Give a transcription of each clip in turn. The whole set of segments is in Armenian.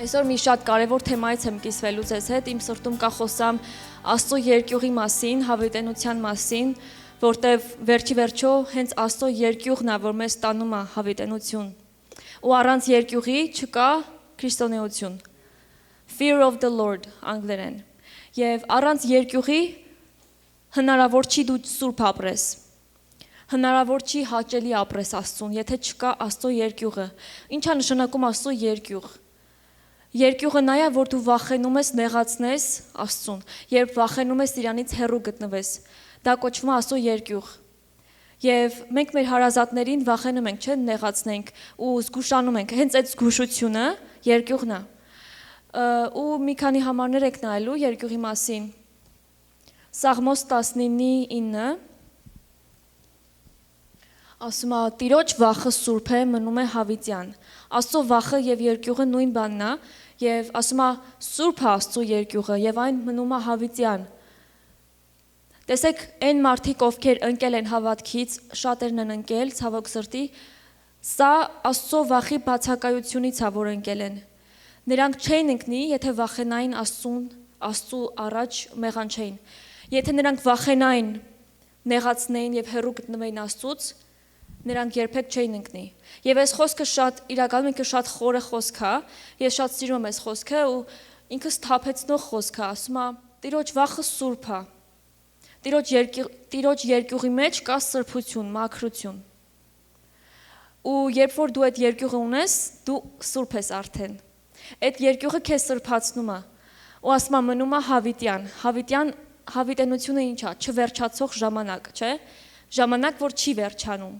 Այսօր մի շատ կարևոր թեմայից եմ կիսվելու ձեզ հետ, իմ սրտում կա խոսամ Աստծո երկյուղի մասին, հավիտենության մասին, որտև վերջի վերջո հենց Աստծո երկյուղն է, որ մեզ տանում է հավիտենություն։ Ու առանց երկյուղի չկա քրիստոնեություն։ Fear of the Lord անգլերեն։ Եվ առանց երկյուղի հնարավոր չի դու սուրբ ապրես։ Հնարավոր չի հաճելի ապրես Աստծուն, եթե չկա Աստծո երկյուղը։ Ինչ է նշանակում Աստծո երկյուղ։ Երկյուղը նա է, որ դու վախենում ես նեղացնես Աստծուն, երբ վախենում ես Իրանից հեռու գտնվես։ Դա կոչվում է Աստծո երկյուղ։ Եվ մենք մեր հարազատներին վախենում ենք, չէ՞, նեղացնենք ու զգուշանում ենք։ Հենց այդ զգուշությունը երկյուղն է։ Ու մի քանի համարներ եք նայելու երկյուղի մասին։ Սաղմոս 19:9 ասում է. «Տիրոջ վախը սուրբ է, մնում է հավիտյան»։ Աստծո վախը եւ երկյուղը նույն բանն է, եւ ասում է սուրբ է Աստծո երկյուղը եւ այն մնում է հավիտյան։ Տեսեք, այն մարդիկ, ովքեր ընկել են հավատքից, շատերն են ընկել, ցավոք սրտի, սա Աստծո վախի բացակայությունից է, որ ընկել են։ Նրանք չէին ընկնի, եթե վախենային Աստծուն, Աստծո առաջ մեղանչեին։ Եթե նրանք վախենային, նեղացնեին եւ հեռու գտնվեին Աստծուց, նրանք երբեք չէին ընկնի։ Եվ այս խոսքը իրականում ինքը շատ խորը խոսք է, ես շատ սիրում եմ այս խոսքը ու ինքը սթափեցնող խոսք է, ասում է Տիրոջ վախը սուրբ է։ Տիրոջ երկյուղի մեջ կա սրբություն, մաքրություն։ Ու երբ որ դու այդ երկյուղը ունես, դու սուրբ ես արդեն։ Այդ երկյուղը քեզ սրբացնում է։ Ու ասում է մնում է հավիտյան, հավիտենությունը ինչ է, չվերջացող ժամանակ, չէ՞։ Ժամանակ, որ չի վերջանում։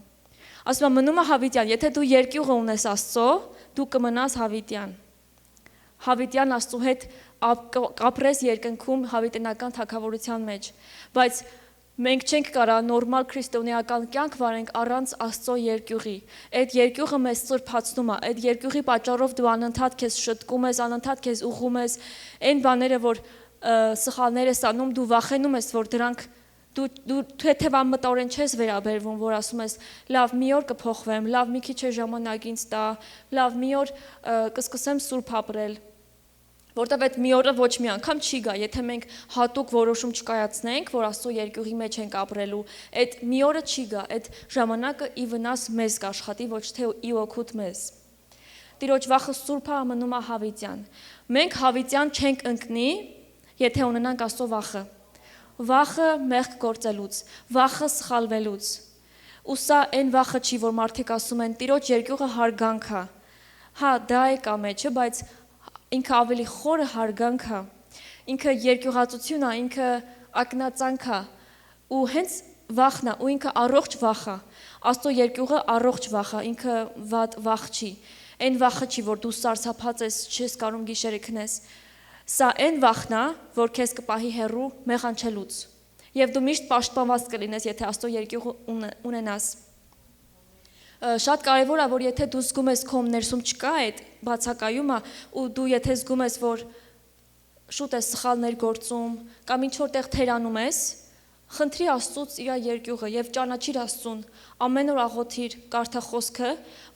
Ասում է մնում է հավիտյան, եթե դու երկյուղը ունես Աստծո, դու կմնաս հավիտյան։ Հավիտյան Աստծո հետ կապրես երկնքում հավիտենական թագավորության մեջ, բայց մենք չենք կարա նորմալ քրիստոնեական կյանք վարենք առանց Աստծո երկյուղի։ Այդ երկյուղը մեզ սրբացնում է, այդ երկյուղի պատճառով դու անընդհատ քեզ շտկում ես, անընդհատ քեզ ուղղում ես, այն բաները, որ սխալներ ես անում, դու վախենում ես, որ դրանք դու թեթևամտորեն չես վերաբերվում, որ ասում ես լավ մի օր կփոխվեմ, լավ մի քիչ է ժամանակ ինձ տա, լավ մի օր կսկսեմ սուրբ ապրել, որտեվ այդ մի օրը ոչ մի անգամ չի գա, եթե մենք հատուկ որոշում չկայացնենք, որ Աստծո երկյուղի մեջ ենք ապրելու, այդ մի օրը չի գա, այդ ժամանակը ի վնաս մեզ կաշխատի, ոչ թե ի օգուտ մեզ։ Տիրոջ վախը սուրբ է, մնում է հավիտյան։ Մենք հավիտյան չենք ընկնի, եթե ունենանք Աստծո վախը։ Վախը մեղք գործելուց, վախը սխալվելուց։ Ու սա այն վախը չի, որ մարդիկ ասում են Տիրոջ երկյուղը հարգանք է։ Հա, դա է կա մեջը, բայց ինքը ավելի խորը հարգանք է։ Ինքը երկյուղածություն է, ինքը ակնածանք է։ Ու հենց վախն է, ու ինքը առողջ վախ է։ Աստծո երկյուղը առողջ վախ է, ինքը վատ վախ չի։ Այն վախը չի, որ դու սարսափած ես, չես կարող գիշերը քնես։ Սա այն վախն է, որ քեզ կպահի հեռու մեղանչելուց։ Եվ դու միշտ պաշտպանված կլինես, եթե Աստծո երկյուղը ունենաս։ Շատ կարևոր է, որ եթե դու զգում ես քո ներսում չկա այդ բացակայումը, ու դու եթե զգում ես, որ շուտ ես սխալներ գործում, կամ ինչ որտեղ թերանում ես, խնդրի Աստծուց իր երկյուղը եւ ճանաչիր Աստծուն, ամեն օր աղոթիր, կարդա խոսքը,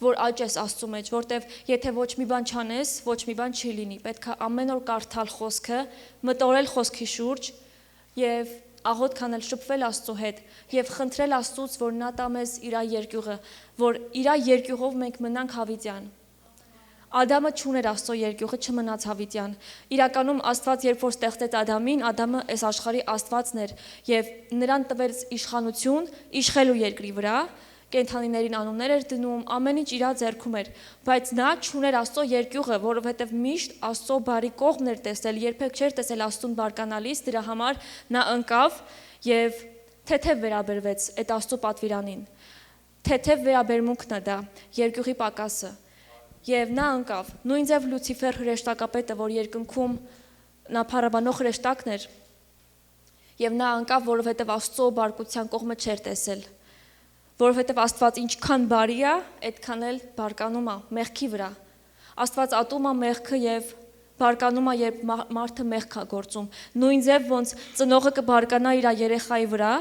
որ աճես Աստծո մեջ, որտեվ եթե ոչ մի բան չանես, ոչ մի բան չի լինի, պետք է ամեն օր կարդալ խոսքը, մտորել խոսքի շուրջ եւ աղոթք անել, շփվել Աստծո հետ եւ խնդրել Աստծուց, որ նա տա մեզ իր երկյուղը, որ իր երկյուղով մենք մնանք հավիտյան։ Ադամը չուներ Աստծո երկյուղը, չմնաց հավիտյան։ Իրականում Աստված երբ որ ստեղծեց Ադամին, Ադամը այս աշխարհի Աստվածն էր եւ նրան տվեց իշխանություն իշխելու երկրի վրա, կենդանիներին անուններ էր դնում, ամեն ինչ իր ձեռքում էր, բայց նա չուներ Աստծո երկյուղը, որովհետեւ միշտ Աստծո բարի կողմն էր տեսել, երբեք չէր տեսել Աստծուն բարկանալիս, դրա համար նա ընկավ եւ թեթև վերաբերվեց այդ Աստծո պատվիրանին։ Թեթև վերաբերմունքն է դա, երկյուղի պակասը։ Եվ նա ընկավ, նույն ձև Լուցիֆեր հրեշտակապետը, որ երկնքում նա փառաբանող հրեշտակն էր, եւ նա ընկավ, որովհետեւ Աստծո բարկության կողմը չէր տեսել, որովհետեւ Աստված ինչքան բարի է, այդքան էլ բարկանում է մեղքի վրա։ Աստված ատում է մեղքը եւ բարկանում է, երբ մարդը մեղք է գործում։ Նույն ձև ոնց ծնողը կբարկանա իր երեխայի վրա,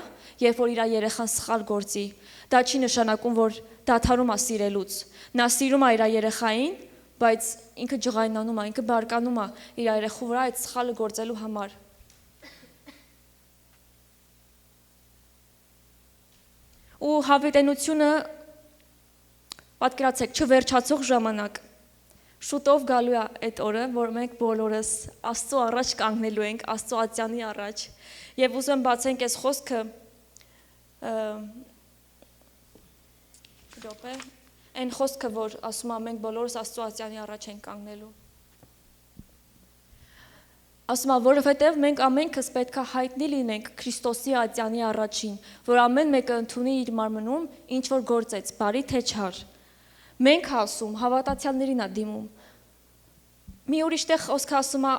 երբ որ իր երեխան սխալ գործի, դա չի նշանակում, որ դադարում է սիրելուց։ Նա սիրում է իր երեխային, բայց ինքը ջղայնանում է, ինքը բարկանում է իր երեխու վրա այդ սխալը գործելու համար։ Ու հավիտենությունը պատկերացեք չվերջացող ժամանակ։ Շուտով գալու է այդ օրը, որ մենք բոլորս Աստծո առաջ կանգնելու ենք, Աստծո ատյանի առաջ։ Եվ ուզում եմ բացենք այս խոսքը այն խոսքը, որ ասում է մենք բոլորս Աստծո ատյանի առաջ ենք կանգնելու։ Ասում է, որովհետև մենք ամենքս պետք է հայտնի լինենք Քրիստոսի ատյանի առաջին, որ ամեն մեկը ընդունի իր մարմնում ինչ որ գործեց, բարի թե չար։ Մենք ասում, հավատացյալներին է դիմում։ Մի ուրիշ տեղ խոսքը ասում է,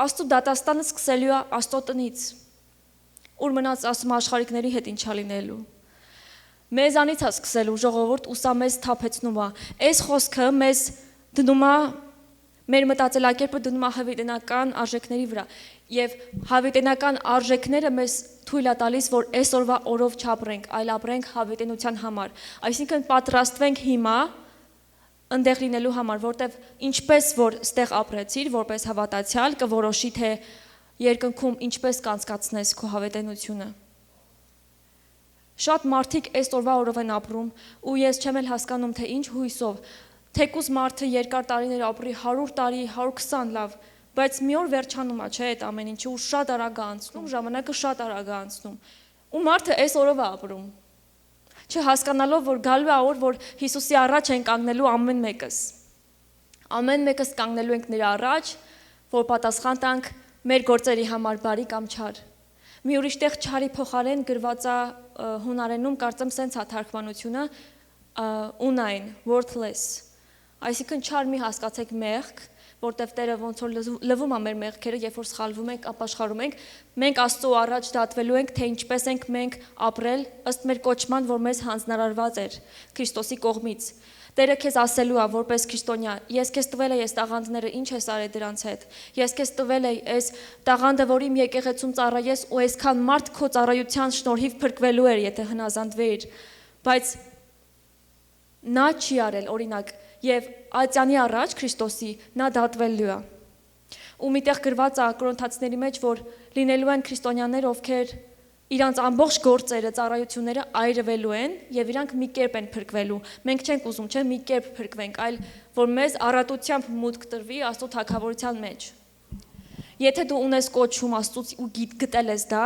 Աստծո դատաստանը սկսելու է Աստծո տնից։ Ուր մնաց ասում աշխարհիկների հետ ինչա լինելու։ Մեզանից է սկսելու ժողովուրդ ու սա մեզ թափեցնում է։ Այս խոսքը մեզ դնում է մեր մտածելակերպը դնում է հավիտենական արժեքների վրա եւ հավիտենական արժեքները մեզ թույլ է տալիս, որ այսօրվա օրով չապրենք, այլ ապրենք հավիտենության համար։ Այսինքն պատրաստվենք հիմա ընդեղ լինելու համար, որտեվ ինչպես որ ստեղ ապրեցիր, որպես հավատացյալ, կորոշի թե երկնքում ինչպես կանցկացնես քո հավիտենությունը։ Շատ մարդիկ այսօրվա օրով են ապրում ու ես չեմ էլ հասկանում, թե ինչ հույսով թեկուզ մարդը երկար տարիներ ապրի 100 տարի, 120 լավ, բայց մի օր վերջանում է, չէ, այդ ամեն ինչը ու շատ արագ է անցնում, ժամանակը շատ արագ է անցնում։ Ու մարդը այս օրով է ապրում։ Չհասկանալով, որ գալու է օր, որ Հիսուսի առաջ են կանգնելու ամեն մեկս։ Ամեն մեկս կանգնելու ենք նրա առաջ, որ պատասխան տանք մեր գործերի համար բարի կամ չար։ Մի ուրիշ տեղ չարի փոխարեն գրված է հունարենում, կարծեմ սենց է թարգմանությունը, ունայն, worthless։ Այսինքն չար մի հասկացեք մեղք, որտեվ Տերը ոնց որ լվում է մեր մեղքերը, երբ որ սխալվում ենք, ապաշխարում ենք, մենք Աստծո առաջ դատվելու ենք, թե ինչպես ենք մենք ապրել ըստ մեր կոչման, որ մեզ հանձնարարված էր Քրիստոսի կողմից։ Տերը քեզ ասելու է, որպես քրիստոնյա, ես քեզ տվել եմ այս տաղանդները, ինչ ես արել դրանց հետ։ Ես քեզ տվել եմ այս տաղանդը, որ իմ եկեղեցում ծառայես ու այսքան մարդ քո ծառայության շնորհիվ փրկվելու էր, եթե հնազանդվեիր։ Բայց նա չի արել, օրինակ, եւ ատյանի առաջ Քրիստոսի նա դատվելու է։ Ու միտեղ գրված է Կորինթացիների մեջ, որ լինելու են քրիստոնյաներ, ովքեր իրանց ամբողջ գործերը, ծառայությունները այրվելու են եւ իրանք մի կերպ են փրկվելու։ Մենք չենք ուզում, չէ, մի կերպ փրկվենք, այլ որ մեզ առատությամբ մուտք տրվի Աստծո թագավորության մեջ։ Եթե դու ունես կոչում Աստծուց ու գտել ես դա,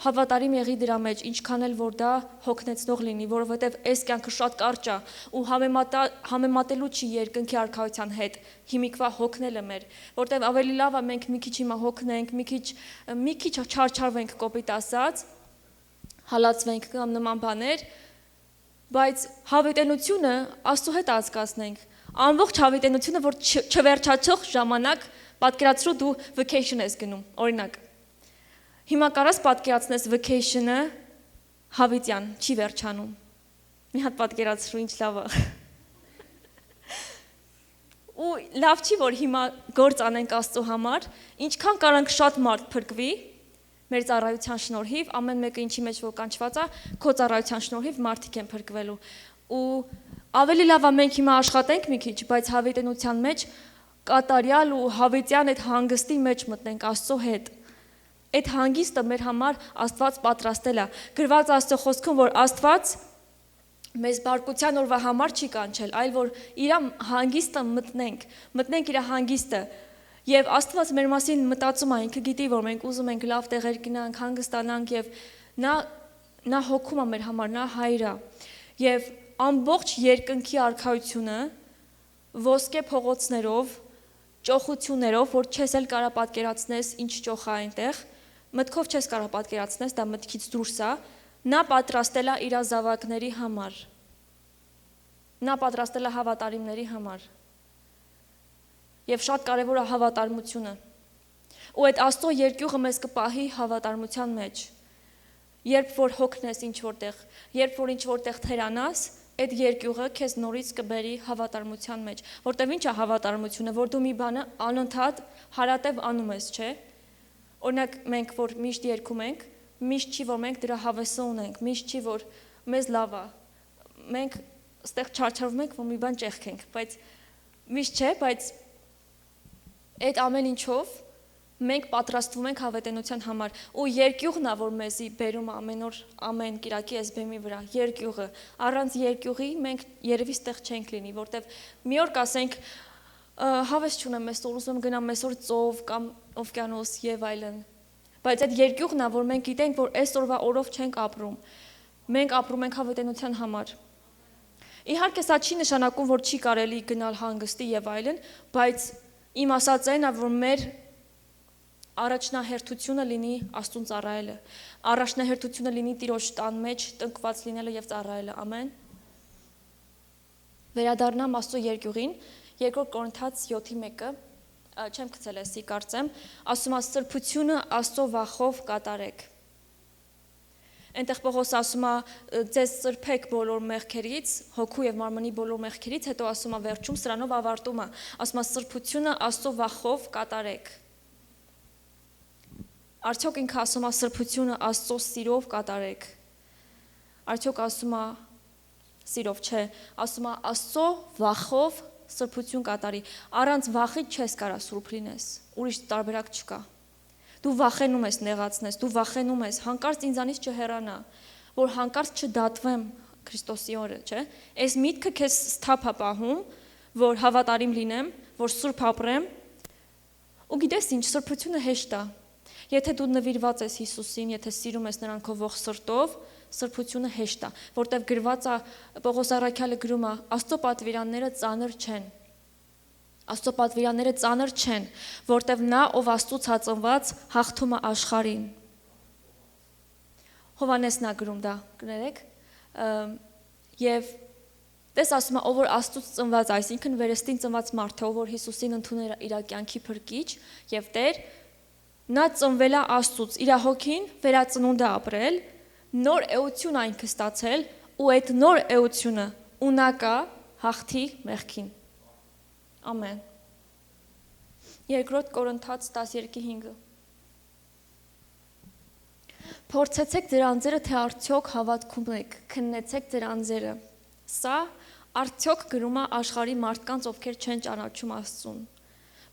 հավատարիմ եղի դրա մեջ, ինչքան էլ որ դա հոգնեցնող լինի, որովհետև այս կյանքը շատ կարճ է ու համեմատելու չի երկնքի արքայության հետ, հիմիկվա հոգնելը մեր, որտեվ ավելի լավ է մենք մի քիչ հիմա հոգնենք, մի քիչ չարչարվենք կոպիտ ասած, հալածվենք կամ նման բաներ, բայց հավիտենությունը Աստծո հետ անցկացնենք, ամբողջ հավիտենությունը, որ չվերջացող ժամանակ պատկերացրու դու vacation ես գնում, օրինակ։ Հիմա կարաս պատկերացնես vacation-ը հավիտյան, չի վերջանում։ Մի հատ պատկերացրու, ինչ լավ է։ Ու լավ չի, որ հիմա գործ անենք Աստծո համար, ինչքան կարանք շատ մարդ փրկվի, մեր ծառայության շնորհիվ, ամեն մեկը ինչի մեջ որ կանչված է, քո ծառայության շնորհիվ մարդիկ են փրկվելու։ Ու ավելի լավ է մենք հիմա աշխատենք մի քիչ, բայց հավիտենության մեջ կատարյալ ու հավիտյան այդ հանգստի մեջ մտնենք Աստծո հետ։ Այդ հանգիստը մեր համար Աստված պատրաստել է։ Գրված Աստծո խոսքում, որ Աստված մեզ բարկության օրվա համար չի կանչել, այլ որ իր հանգիստը մտնենք իր հանգիստը։ Եվ Աստված մեր մասին մտածում է, ինքը գիտի, որ մենք ուզում ենք լավ տեղեր գնանք, հանգստանանք եւ նա հոգում է մեր համար, նա հայր է։ Եվ ամբողջ երկնքի արքայությունը ոսկե փողոցներով, ճոխություններով, որ չես էլ կարա պատկերացնես ինչ ճոխ է այնտեղ, մտքով չես կարա պատկերացնես, դա մտքից դուրս է, նա պատրաստել է իր զավակների համար։ Նա պատրաստել է հավատարիմների համար։ Եվ շատ կարևոր է հավատարմությունը։ Ու այդ Աստծո երկյուղը մեզ կպահի հավատարմության մեջ։ Երբ որ հոգնես ինչ որտեղ, երբ որ ինչ որտեղ թերանաս, այդ երկյուղը քեզ նորից կբերի հավատարմության մեջ, որտեվ ինչ է հավատարմությունը, որ դու մի բանը անընդհատ հարատև անում ես, չէ՞։ Օրինակ մենք որ միշտ երգում ենք, միշտ չի որ մենք դրա հավեսը ունենք, միշտ չի որ մեզ լավ է։ Մենք այստեղ չարչարվում ենք, որ մի բան ճեղքենք, բայց Միշտ չէ, բայց այդ ամեն ինչով մենք պատրաստվում ենք հավետենության համար ու երկյուղն է, որ մեզի բերում ամեն օր ամեն կիրակի այս բեմի վրա, երկյուղը, առանց երկյուղի մենք երևի ստեղ չենք լինի, որտեվ մի օր կասենք հավես չունեմ այսօր, ուզում եմ գնամ այսօր ծով կամ օվկիանոս եւ այլն, բայց այդ երկյուղն է, որ մենք գիտենք, որ այսօրվա օրով չենք ապրում, մենք ապրում ենք հավետենության համար։ Իհարկե սա չի նշանակում, որ չի կարելի գնալ հանգստի եւ այլն, բայց իմ ասածն է, որ մեր առաջնահերթությունը լինի Աստծուն ծառայելը, առաջնահերթությունը լինի Տիրոջ տան մեջ տնկված լինելը եւ ծառայելը, ամեն։ Վերադառնամ Աստծո երկյուղին, 2 Կորինթաց 7:1-ը, չեմ գցել էսի կարծեմ, ասում է սրբությունը Աստծո վախով կատարեք։ Այնտեղ Պողոսը ասում է ձեզ սրբեք բոլոր մեղքերից, հոգու եւ մարմնի բոլոր մեղքերից, հետո ասում է վերջում սրանով ավարտում է, ասում է սրբությունը Աստծո վախով կատարեք։ Արդյոք ինքը ասում է սրբությունը Աստծո սիրով կատարեք։ Արդյոք ասում է սիրով չէ, ասում է Աստծո վախով սրբություն կատարի։ Առանց վախի չես կարա սուրբ լինես, ուրիշ տարբերակ չկա։ Դու վախենում ես նեղացնես, դու վախենում ես հանկարծ ինձանից չհեռանա, որ հանկարծ չդատվեմ Քրիստոսի օրը, չէ՞։ Այս միտքը քեզ սթափ է պահում, որ հավատարիմ լինեմ, որ սուրբ ապրեմ։ Ու գիտես ինչ, սրբությունը հեշտ է։ Եթե դու նվիրված ես Հիսուսին, եթե սիրում ես նրան քո ողջ սրտով, սրբությունը հեշտ է, որտեղ գրված է Պողոս առաքյալը գրում է, Աստծո պատվիրանները ծանր չեն։ Աստծո պատվիրանները ծանր չեն, որտեղ նա, ով Աստծուց հածնված, հաղթում է աշխարհին։ Հովհաննեսն է գրում դա, կներեք, եւ տես ասում է, ով որ Աստծուց ծնված, այսինքն վերստին ծնված մարդ է, ով որ Հիսուսին ընդունել իր կյանքի փրկիչ եւ Տեր, նա ծնվել է Աստծուց, իր հոգին վերածնունդ է ապրել, նոր էություն այն կստացել ու այդ նոր էությունը ունակա հաղթի մեղքին։ Ամեն։ 2 Կորինթաց 12:5 Փորձեցեք ձեր անձերը, թե արդյոք հավատքում եք, քննեցեք ձեր անձերը։ Սա արդյոք գրում է աշխարհի մարդկանց, ովքեր չեն ճանաչում Աստծուն։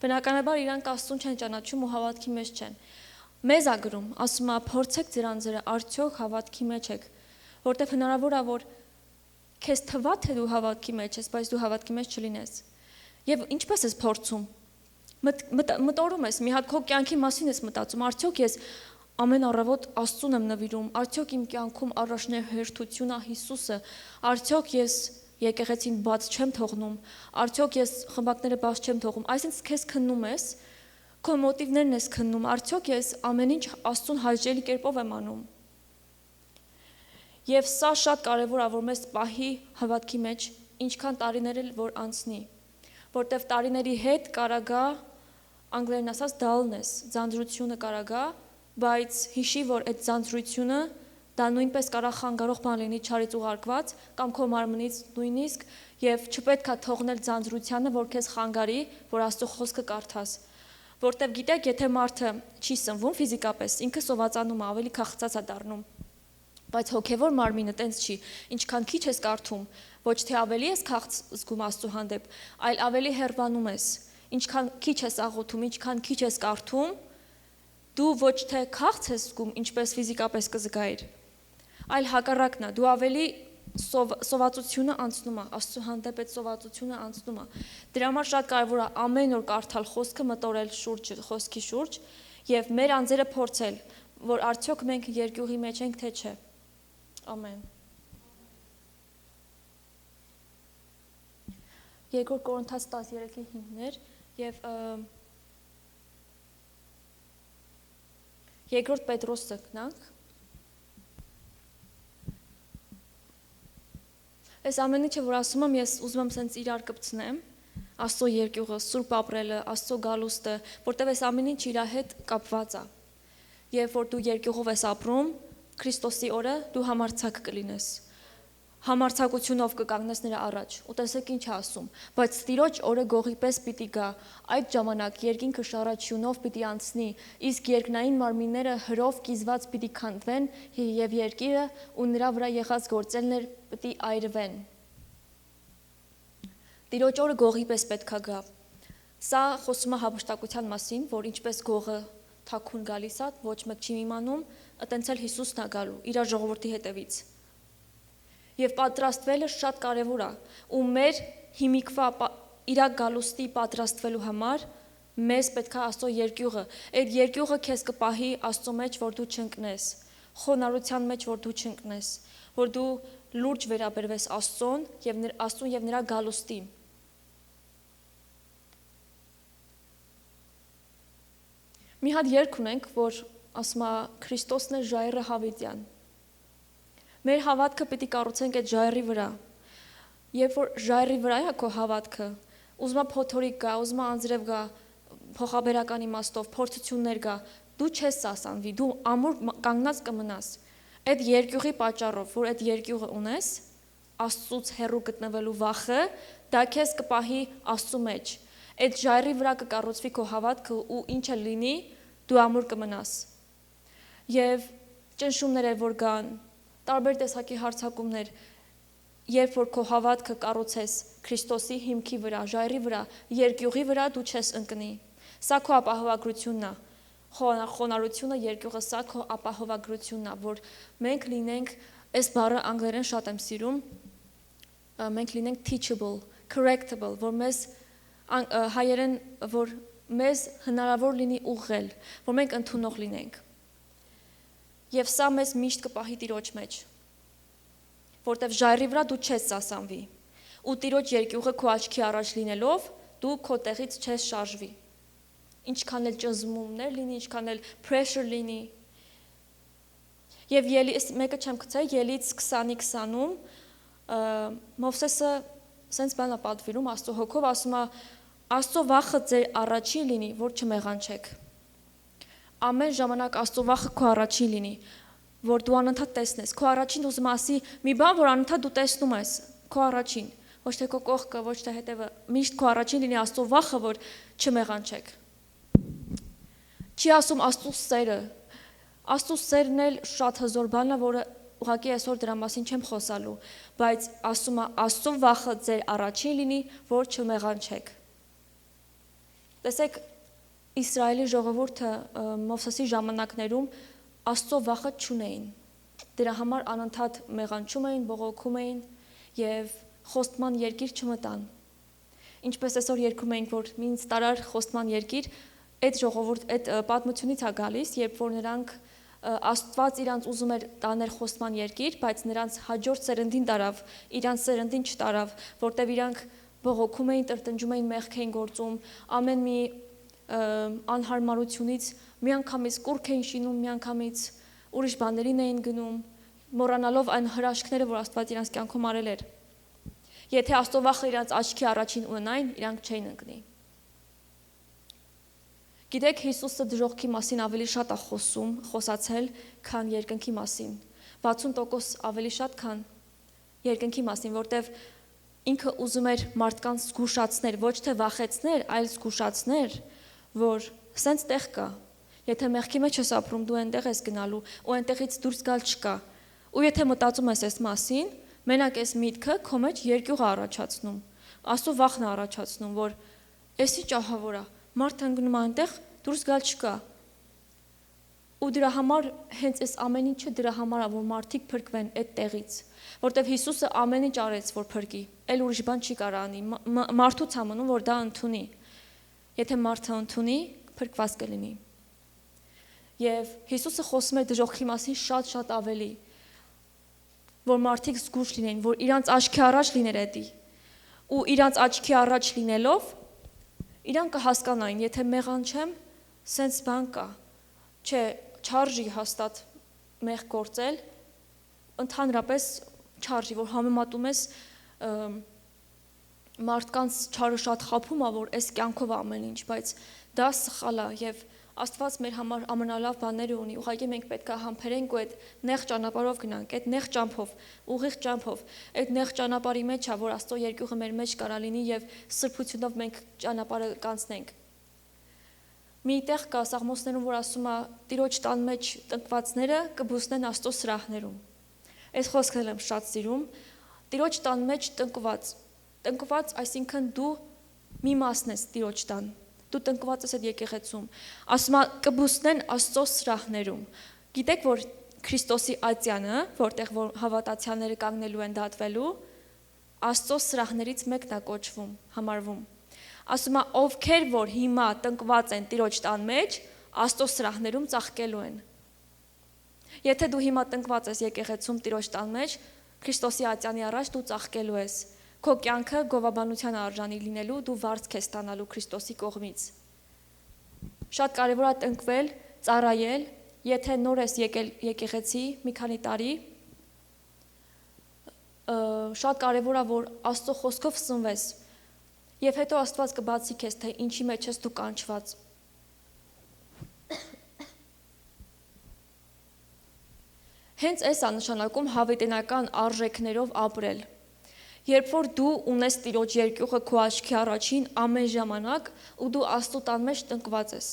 Բնականաբար իրանք Աստծուն չեն ճանաչում ու հավատքի մեջ չեն։ Մեզ է գրում, ասում է, փորձեք ձեր անձերը, արդյոք հավատքի մեջ եք, որտեղ հնարավոր է, որ քեզ թվա թե դու հավատքի մեջ ես, բայց դու հավատքի մեջ չլինես։ Եվ ինչպես ես փորձում։ Մտորում ես, մի հատ քո կյանքի մասին ես մտածում, արդյոք ես ամեն առավոտ Աստծուն եմ նվիրում, արդյոք իմ կյանքում առաջնահերթությունն է Հիսուսը, արդյոք ես եկեղեցին բաց չեմ թողնում, արդյոք ես խմբակները բաց չեմ թողում, այսինքն քեզ քննում ես, քո մոտիվներն ես քննում, արդյոք ես ամեն ինչ Աստծուն հաճելի կերպով եմ անում։ Եվ սա շատ կարևոր է, որ մեզ պահի հավատքի մեջ, ինչքան տարիներ էլ որ անցնի, որտեվ տարիների հետ կարա գա, անգլերեն ասած dullness, ձանձրությունը կարա գա, բայց հիշի, որ այդ ձանձրությունը դա նույնպես կարա խանգարող բան լինի չարից ուղարկված կամ քո մարմնից նույնիսկ եւ չպետք է թողնել ձանձրությանը, որ քեզ խանգարի, որ Աստծո խոսքը կարդաս։ Որտեվ գիտեք, եթե մարդը չի սնվում ֆիզիկապես, ինքը սովածանում է, ավելի քաղցած է դառնում։ Բայց հոգևոր մարմինը տենց չի, ինչքան քիչ ես կարդում, ոչ թե ավելի ես քաղց զգում Աստծո հանդեպ, այլ ավելի հեռվանում ես։ Ինչքան քիչ ես աղոթում, ինչքան քիչ ես կարդում, դու ոչ թե քաղց ես զգում, ինչպես ֆիզիկապես կզգայիր, այլ հակառակն է, դու ավելի սովածությունը անցնում է, Աստծո հանդեպ այդ սովածությունը անցնում է։ Դրա համար շատ կարևոր է ամեն օր կարդալ խոսքը, մտորել խոսքի շուրջ եւ մեր անձերը փորձել, որ արդյոք մենք երկյուղի մեջ ենք, թե չէ։ Ամեն։ 2 Կորինթաց 13:5-ներ եւ 2 Պետրոսը գնանք։ Այս ամեն ինչը, որ ասում եմ, ես ուզում եմ սենց իրար կպցնեմ, Աստծո երկյուղը, սուրբ ապրելը, Աստծո գալուստը, որտեղ այս ամեն ինչ իր հետ կապված է։ Երբ որ դու երկյուղով ես ապրում, Քրիստոսի օրը դու համարձակ կլինես։ Համարձակությունով կկանգնես նրա առաջ, ու տեսեք ինչ է ասում, բայց Տիրոջ օրը գողի պես պիտի գա, այդ ժամանակ երկինքը շառաչյունով պիտի անցնի, իսկ երկնային մարմինները հրով կիզված պիտի քանդվեն եւ երկիրը ու նրա վրա եղած գործելներ պիտի այրվեն։ Տիրոջ օրը գողի պես պետք է գա։ Սա խոսում է հավշտակության մասին, որ ինչպես գողը թաքուն գալիս է, ոչ մեկ չի իմանում, այտենց էլ Հիսուսն է գալու իր ժողովրդի հետևից։ Եվ պատրաստվելը շատ կարևոր է, ու մեր հիմիկվա իր գալուստի պատրաստվելու համար մեզ պետք է Աստծո երկյուղը, այդ երկյուղը քեզ կպահի Աստծո մեջ, որ դու չընկնես, խոնարհության մեջ, որ դու չընկնես, որ դու լուրջ վերաբերվես Աստծուն եւ նրա գալուստին։ Մի հատ երգ ունենք, որ ասում է Քրիստոսն է ժայռը հավիտյան։ Մեր հավատքը պիտի կառուցենք այդ ժայռի վրա։ Երբ որ ժայռի վրա է քո հավատքը, ուզում է փոթորիկ գա, ուզում է անձրև գա, փոխաբերական իմաստով փորձություններ գա, դու չես սասանվի, դու ամուր կանգնած կմնաս։ Այդ երկյուղի պատճառով, որ այդ երկյուղը ունես, Աստծուց հեռու գտնվելու վախը, դա քեզ կպահի Աստծու մեջ։ Այդ ժայռի վրա կկառուցվի քո հավատքը ու ինչը լինի, դու ամուր կմնաս։ Եվ ճնշումներ որ կան, տարբեր տեսակի հարձակումներ, երբ որ քո հավատքը կառուցես Քրիստոսի հիմքի վրա, ժայռի վրա, երկյուղի վրա դու չես ընկնի։ Սա քո ապահովագրությունն է։ Խոնարհությունը երկյուղը սա քո ապահովագրությունն է, որ մենք լինենք, այս բառը անգլերեն շատ եմ սիրում, մենք լինենք teachable, correctable, որ մեզ հայերեն, որ մեզ հնարավոր լինի ուղղել, որ մենք ընդունող լինենք։ Եվ սա մեզ միշտ կպահի Տիրոջ մեջ, որտև ժայռի վրա դու չես սասանվի, ու Տիրոջ երկյուղը քո աչքի առաջ լինելով, դու քո տեղից չես շարժվի։ Ինչքան էլ ճզմումներ լինի, ինչքան էլ pressure լինի։ Եվ մեկը չեմ գցել, Ելից 20:20-ում Մովսեսը սենց բան է պատվիրում Աստծո հոգով, ասում է Աստծո վախը ձեր առաջին լինի, որ չմեղանչեք։ Ամեն ժամանակ Աստծո վախը քո առաջին լինի, որ դու անընդհատ տեսնես։ Քո առաջին ուզում ասի մի բան, որ անընդհատ դու տեսնում ես, քո առաջին, ոչ թե քո կողքը, ոչ թե հետևը, միշտ քո առաջին լինի Աստծո վախը, որ չմեղանչեք։ Չի ասում Աստծո սերը։ Աստծո սերն էլ շատ հզոր բան է, որը ուղղակի այսօր դրա մասին չեմ խոսալու, բայց ասում է Աստծո վախը ձեր առաջին լինի, որ չմեղանչեք։ Տեսեք, Իսրայելի ժողովուրդը Մովսեսի ժամանակներում Աստծո վախը չունեին։ Դրա համար անընդհատ մեղանչում էին, բողոքում էին եւ խոստման երկիր չմտան։ Ինչպես այսօր երգում ենք, որ ինձ տարար խոստման երկիր, այդ ժողովուրդ այդ պատմությունից է գալիս, երբ որ նրանք Աստված իրանց ուզում էր տաներ խոստման երկիր, բայց նրանց հաջորդ սերնդին տարավ, իրանց սերնդին չտարավ, որտեղ իրանք բողոքում էին, տրտնջում էին, մեղք էին գործում, ամեն մի անհարմարությունից միանգամից կուրք էին շինում, միանգամից ուրիշ բաներին էին գնում, մոռանալով այն հրաշքները, որ Աստված իրանց կյանքում արել էր։ Եթե Աստծո վախը իրանց աչքի առաջին ունենային, իրանք չէին ընկնի։ Գիտեք, Հիսուսը դժոխքի մասին ավելի շատ է խոսացել, քան երկնքի մասին։ 60% ավելի շատ, քան երկնքի մասին, որտև ինքը ուզում էր մարդկանց զգուշացնել, ոչ թե վախեցնել, այլ զգուշացնել, որ սենց տեղ կա։ Եթե մեղքի մեջ ես ապրում, դու այնտեղ ես գնալու, ու այնտեղից դուրս գալ չկա։ Ու եթե մտածում ես այս մասին, մենակ այս միտքը քո մեջ երկյուղ է առաջացնում, Աստծո վախն է առաջացնում, որ էսի ճահավոր է, մարդը ընկնում է այնտեղ, դուրս գալ չկա։ Ու դրա համար հենց այս ամեն ինչը դրա համար է, որ մարդիկ փրկվեն այդ տեղից, որտեվ Հիսուսը ամեն ինչ արեց, որ փրկի, այլ ուրիշ բան չի կարող անի, մարդուց է մնում, որ դա ընդունի։ Եթե մարդը ընդունի, փրկված կլինի։ Եվ Հիսուսը խոսում է դժոխքի մասին շատ ավելի, որ մարդիկ զգուշ լինեն, որ իրանց աչքի առաջ լիներ էդի։ Ու իրանց աչքի առաջ լինելով, իրանք կհասկանային, եթե մեղանչեմ, սենց բան կա, չէ, չարժի հաստատ մեղ գործել, ընդհանրապես չարժի, որ համեմատում ես մարդկանց չարը շատ խափում է, որ այս կյանքով ամեն ինչ, բայց դա սխալ է եւ Աստված մեր համար ամենալավ բաները ունի, ուղղակի մենք պետք է համբերենք ու այդ նեղ ճանապարհով գնանք, այդ նեղ ճամփով, ուղիղ ճամփով, այդ նեղ ճանապարհի մեջ է, որ Աստծո երկյուղը մեր մեջ կարա լինի եւ սրբությունով մենք ճանապարհը կանցնենք։ Մի տեղ կա Սաղմոսներում, որ ասում է Տիրոջ տան մեջ տնկվածները կբուսնեն Աստծո սրահներում։ Այս խոսքն եմ շատ սիրում, Տիրոջ տան մեջ տնկված, Տնկված, այսինքն դու մի մասն ես Տիրոջ տան։ Դու տնկված ես այդ եկեղեցում։ Ասում է կբուսնեն Աստծո սրահներում։ Գիտեք, որ Քրիստոսի ատյանը, որտեղ որ հավատացյալները կանգնելու են դատվելու, Աստծո սրահներից մեկն է կոչվում, համարվում։ Ասում է ովքեր որ հիմա տնկված են Տիրոջ տան մեջ, Աստծո սրահներում ծաղկելու են։ Եթե դու հիմա տնկված ես եկեղեցում Տիրոջ տան մեջ, Քրիստոսի ատյանի առաջ դու ծաղկելու ես։ Քո կյանքը գովաբանության արժանի լինելու, դու վարձք ես ստանալու Քրիստոսի կողմից։ Շատ կարևոր է տնկվել, ծառայել, եթե նոր ես եկել եկեղեցի մի քանի տարի, շատ կարևոր է որ Աստծո խոսքով սնվես։ Եվ հետո Աստված կբացի քեզ, թե ինչի մեջ ես դու կանչված։ Հենց այս է նշանակում հավիտենական արժեքներով ապրել։ Երբ որ դու ունես Տիրոջ երկյուղը քո աչքի առաջին ամեն ժամանակ ու դու Աստծո տան մեջ տնկված ես։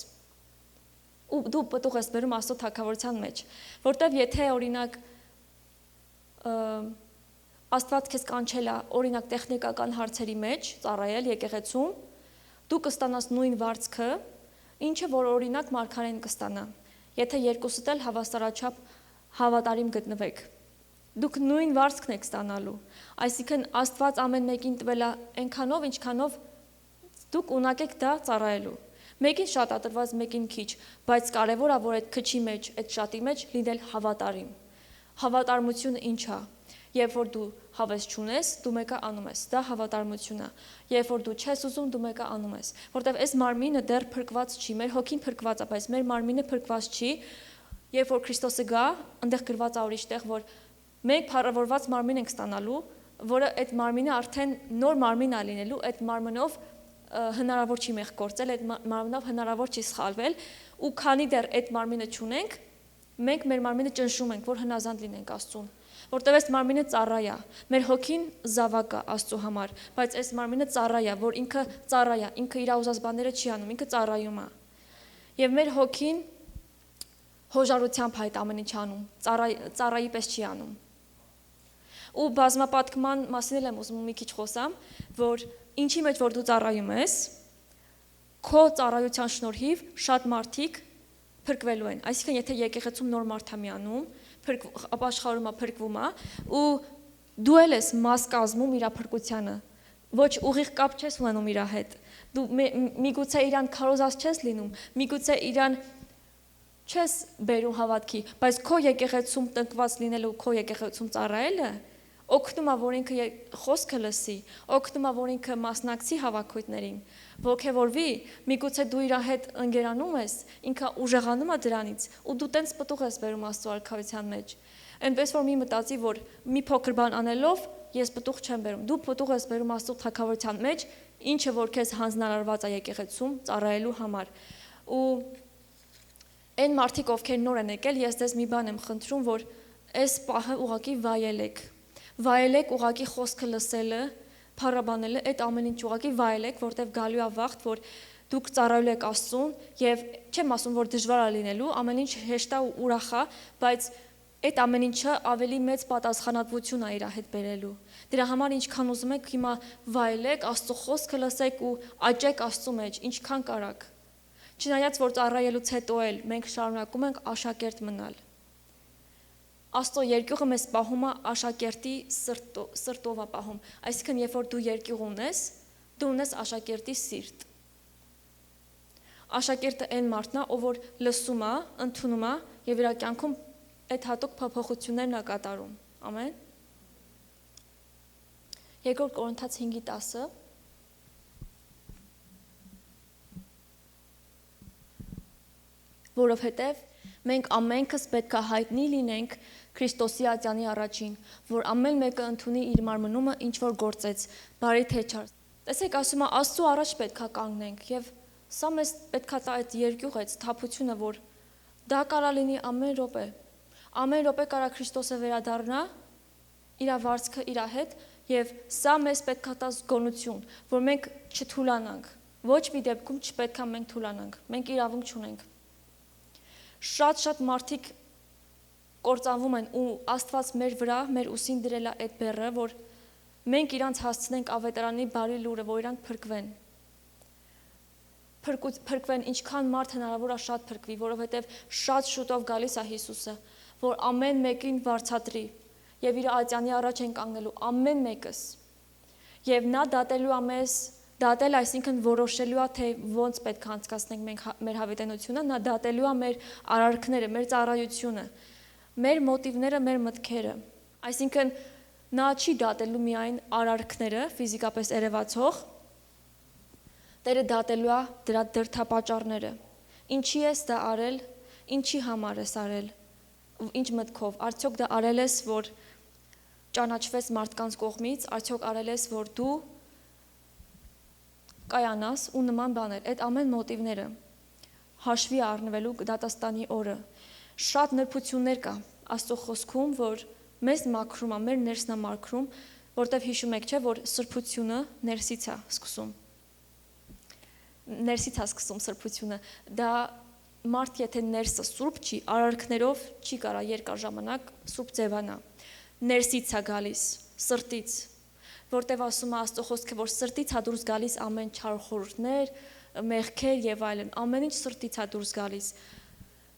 Ու դու պտուղ ես բերում Աստծո թագավորության մեջ, որտեվ եթե օրինակ Աստված քեզ կանչել է օրինակ տեխնիկական հարցերի մեջ ծառայել եկեղեցում, դու կստանաս նույն վարձքը, ինչը որ օրինակ մարգարեն կստանա։ Եթե երկուսդ էլ հավասարաչափ հավատարիմ գտնվեք։ Դուք նույն վարձքն եք ստանալու։ Այսինքն Աստված ամեն մեկին տվել է այնքանով, ինչքանով դուք ունակ եք դա ծառայելու։ Մեկին շատ է տրված, մեկին քիչ, բայց կարևոր է որ այդ քչի մեջ, այդ շատի մեջ լինել հավատարիմ։ Հավատարմությունը ինչ է։ Երբ որ դու հավես չունես, դու մեկը անում ես, դա հավատարմություն է։ Երբ որ դու չես ուզում, դու մեկը անում ես, որտեվ այս մարմինը դեռ փրկված չի, մեր հոգին փրկված է, բայց մեր մարմինը փրկված չի։ Երբ որ Քրիստոսը գա, այնտեղ գրված է ուրիշ տեղ, որ մենք փառավորված մարմին ենք ստանալու, որը այդ մարմինը արդեն նոր մարմին է լինելու, այդ մարմնով հնարավոր չի մեղ գործել, այդ մարմնով հնարավոր չի սխալվել, ու քանի դեռ այդ մարմինը չունենք, մենք մեր մարմինը ճնշում ենք, որ հնազանդ լինենք Աստծուն, որտեղ այս մարմինը ծառայ է, մեր հոգին զավակ է Աստծո համար, բայց այս մարմինը ծառայ է, որ ինքը ծառայ է, ինքը իր ուզած բաները չի անում, ինքը ծառայում է։ Եվ մեր հոգին հոժարությամբ այդ ամեն ինչ անում, ծառայի պես չի անում։ Ու բազմապատկման մասին եմ ուզում մի քիչ խոսամ, որ ինչի մեջ որ դու ծառայում ես, քո ծառայության շնորհիվ շատ մարդիկ փրկվելու են։ Այսինքն եթե եկեղեցում նոր մարդ է միանում, ապաշխարում է, փրկվում է, ու դու էլ ես մաս կազմում իր փրկությանը, ոչ ուղիղ կապ չես ունենում իր հետ։ Դու միգուցե իրան քարոզած չես լինում, միգուցե իրան չես բերում հավատքի, բայց քո եկեղեցում տնկված լինելու, քո եկեղեցում ծառայելը օգնում է, որ ինքը խոսքը լսի, օգնում է, որ ինքը մասնակցի հավաքույթներին, ոգևորվի, միգուցե դու իր հետ ընկերանում ես, ինքը ուժեղանում է դրանից, ու դու տենց պտուղ ես բերում Աստծո արքայության մեջ։ Այնպես որ մի մտածի, որ մի փոքր բան անելով ես պտուղ չեմ բերում, դու պտուղ ես բերում Աստծո թագավորության մեջ, ինչը որ քեզ հանձնարարված է եկեղեցում ծառայելու համար։ Ու այն մարդիկ, ովքեր նոր են եկել, ես դες մի բան եմ խնդրում, որ այս պահը ուղղակի վայելեք ուղղակի խոսքը լսելը, փառաբանելը, այդ ամեն ինչ ուղղակի վայելեք, որտեվ գալու է վաղտ, որ դուք ծառայելու եք Աստծուն, եւ չեմ ասում, որ դժվար է լինելու, ամեն ինչ հեշտ է ու ուրախ է, բայց այդ ամեն ինչը ավելի մեծ պատասխանատվություն է իր հետ բերելու։ Դրա համար ինչքան ուզում եք հիմա վայելեք, Աստծո խոսքը լսեք ու աճեք Աստծո մեջ, ինչքան կարաք։ Չնայած որ ծառայելուց հետո էլ մենք շարունակում ենք աշակերտ մնալ։ Աստծո երկյուղը մեզ պահում է աշակերտի սրտով է պահում, այսինքն երբ որ դու երկյուղ ունես, դու ունես աշակերտի սիրտ։ Աշակերտը այն մարդն է, ով որ լսում է, ընդունում է եւ իր կյանքում այդ հատուկ փոփոխություններն է կատարում։ Ամեն։ Երկրորդ Կորինթաց 5:10 որովհետև մենք ամենքս պետք է հայտնի լինենք Քրիստոսի ատյանի առաջին, որ ամեն մեկը ընդունի իր մարմնումը ինչ որ գործեց, բարի թե չար։ Տեսեք, ասում է Աստծո առաջ պետք է կանգնենք եւ սա մեզ պետք է տա այդ երկյուղը, այդ թափությունը, որ դա կարա լինի ամեն րոպե։ Ամեն րոպե կարա Քրիստոսը վերադառնա իր վարձքը իր հետ եւ սա մեզ պետք է տա զգոնություն, որ մենք չթուլանանք։ Ոչ մի դեպքում չպետք է մենք թուլանանք։ Մենք իրավունք չունենք։ Շատ մարդիկ կործանվում են ու Աստված մեր վրա, մեր ուսին դրել է այդ բեռը, որ մենք իրանց հասցնենք ավետարանի բարի լուրը, որ իրանք փրկվեն։ Փրկվեն, ինչքան մարդ հնարավոր է շատ փրկվի, որովհետև շատ շուտով գալիս է Հիսուսը, որ ամեն մեկին վարձատրի եւ իր ատյանի առաջ են կանգնելու ամեն մեկս։ Եվ նա դատելու է մեզ, դատել, այսինքն որոշելու է, թե ոնց պետք է անցկացնենք մենք մեր հավիտենությունը, նա դատելու է մեր արարքները, մեր ծառայությունը, մեր մոտիվները, մեր մտքերը։ Այսինքն նա չի դատելու միայն արարքները, ֆիզիկապես երևացող, Տերը դատելու է դրա դրդապատճառները։ Ինչի ես դա արել, ինչի համար ես արել, ինչ մտքով, արդյոք դա արել ես, որ ճանաչվես մարդկանց կողմից, արդյոք արել ես, որ դու կայանաս ու նման բաներ, այդ ամեն մոտիվները հաշվի առնվելու դատաստանի օրը։ Շատ նրբություններ կա Աստծո խոսքում, որ մեզ մաքրում է, մեր ներսն է մաքրում, որտեվ հիշում եք, չէ, որ սրբությունը ներսից է սկսում։ Ներսից է սկսում սրբությունը, դա մարդ եթե ներսը սուրբ չի, արարքներով չի կարա երկար ժամանակ սուրբ ձևանա, ներսից է գալիս, սրտից, որտև ասում է Աստծո խոսքը, որ սրտից է դուրս գալիս ամեն չար խորհուրդներ, մեղքեր եւ այլն, ամեն ինչ սրտից է դուրս գալիս,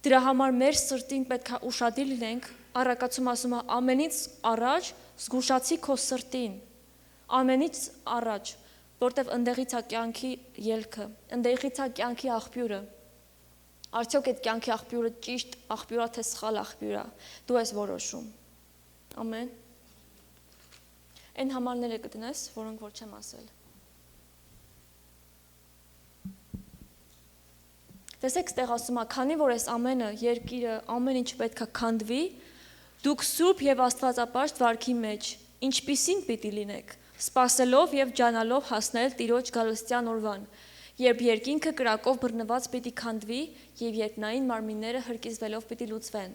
դրա համար մեր սրտին պետք է ուշադիր լինենք, առակացում ասում է ամենից առաջ զգուշացի քո սրտին, ամենից առաջ, որտև ընդեղից է կյանքի ելքը, ընդեղից է կյանքի աղբյուրը, արդյոք այդ կյանքի աղբյուրը ճիշտ աղբյուր է, թե սխալ աղբյուր է, դու ես որոշում, ամեն, այն համարները կտնես, որոնք որ չեմ ասել, տեսեք ստեղ ասում է, քանի որ ես ամենը, երկիրը, ամեն ինչ պետք է քանդվի, դուք սուրբ և աստվածապաշտ վարքի մեջ, ինչպիսին պիտի լինեք, սպասելով և ջանալով հասնել Տիրոջ գալստյան օրվան, երբ երկինքը կրակով բռնված պիտի քանդվի և երկնային մարմինները հրկիզվելով պիտի լուծվեն։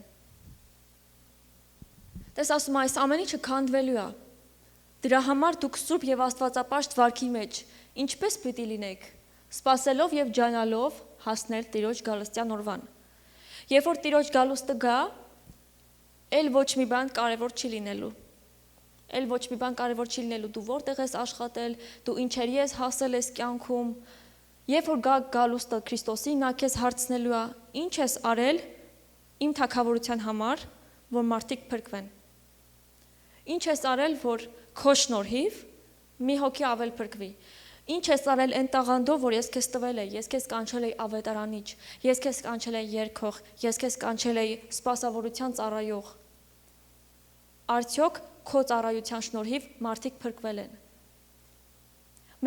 Տես ասում այս ամեն ինչը քանդվելու է, դրա համար դուք սուրբ և աստվածապաշտ վարքի մեջ, ինչպես պիտի լինեք, սպասելով և ջանալով հասնել Տիրոջ գալստյան օրվան։ Երբ որ Տիրոջ գալուստը գա, էլ ոչ մի բան կարևոր չի լինելու։ Էլ ոչ մի բան կարևոր չի լինելու, դու որտեղ ես աշխատել, դու ինչերի ես հասել ես կյանքում, երբ որ գա գալուստը Քրիստոսի, նա քեզ հարցնելու է, ինչ ես արել իմ թագավորության համար, որ մարդիկ փրկվեն։ Ինչ ես արել, որ քո շնորհիվ մի հոգի ավել փրկվի։ Ինչ ես արել այն տաղանդով, որ ես քեզ տվել եմ, ես քեզ կանչել եմ ավետարանիչ, ես քեզ կանչել եմ երգող, ես քեզ կանչել եմ սպասավորության ծառայող։ Արդյոք քո ծառայության շնորհիվ մարդիկ փրկվել են։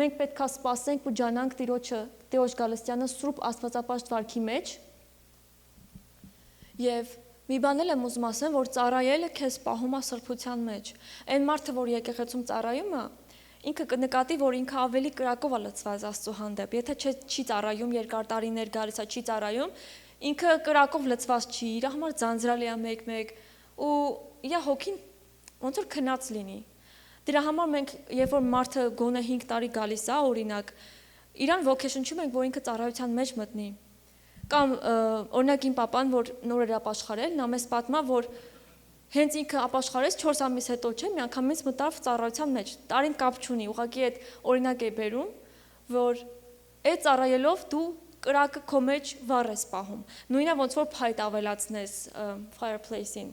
Մենք պետք է սպասենք ու ջանանք Տիրոջ գալստյանը սուրբ աստվածապաշտ վարքի մեջ եւ մի բան էլ եմ ուզում ասեմ, որ ծառայելը քեզ պահում է սրբության մեջ։ Այն մարդը, որ եկեղեցում ծառայում է, ինքը կնկատի, որ ինքը ավելի կրակով է լցված Աստծո հանդեպ։ Եթե չի ծառայում, երկար տարիներ գալիս է չի ծառայում, ինքը կրակով լցված չի, իր համար ձանձրալի է մեկ-մեկ ու իր հոգին ոնց որ քնած լինի։ Դրա համար մենք, երբ որ մարդը գոնե 5 տարի գալիս է, օրինակ, իրան ոգեշնչում ենք, որ ինքը ծառայության մեջ մտնի։ Կամ օրինակ իմ պապան, որ նոր էր ապաշխարել, նա մեզ պատմա, որ հենց ինքը ապաշխարեց 4 ամիս հետո, չէ, միանգամից մտավ ծառայության մեջ։ Տարին կապ չունի, ուղղակի այդ օրինակ է բերում, որ այդ ծառայելով դու կրակը քո մեջ վառ ես պահում։ Նույնը ոնց որ փայտ ավելացնես fireplace-ին։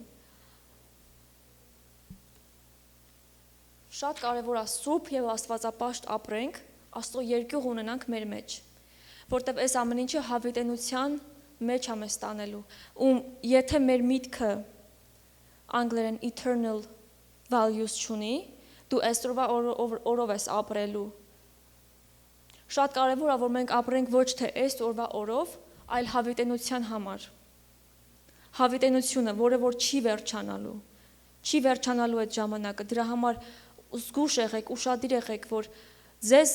Շատ կարևոր է սուրբ և աստվածապաշտ ապրենք, Աստծո երկյուղ ունենանք մեր մեջ, որտև այս ամեն ինչը հավիտենության մեջ է մեզ տանելու, ու եթե մեր միտքը անգլերեն eternal values չունի, դու այսօրվա օրով ես ապրելու։ Շատ կարևոր է, որ մենք ապրենք ոչ թե այս օրվա օրով, այլ հավիտենության համար։ Հավիտենությունը, որը որ չի վերջանալու այդ ժամանակը, դրա համար զգուշ եղեք, ուշադիր եղեք, որ ձեզ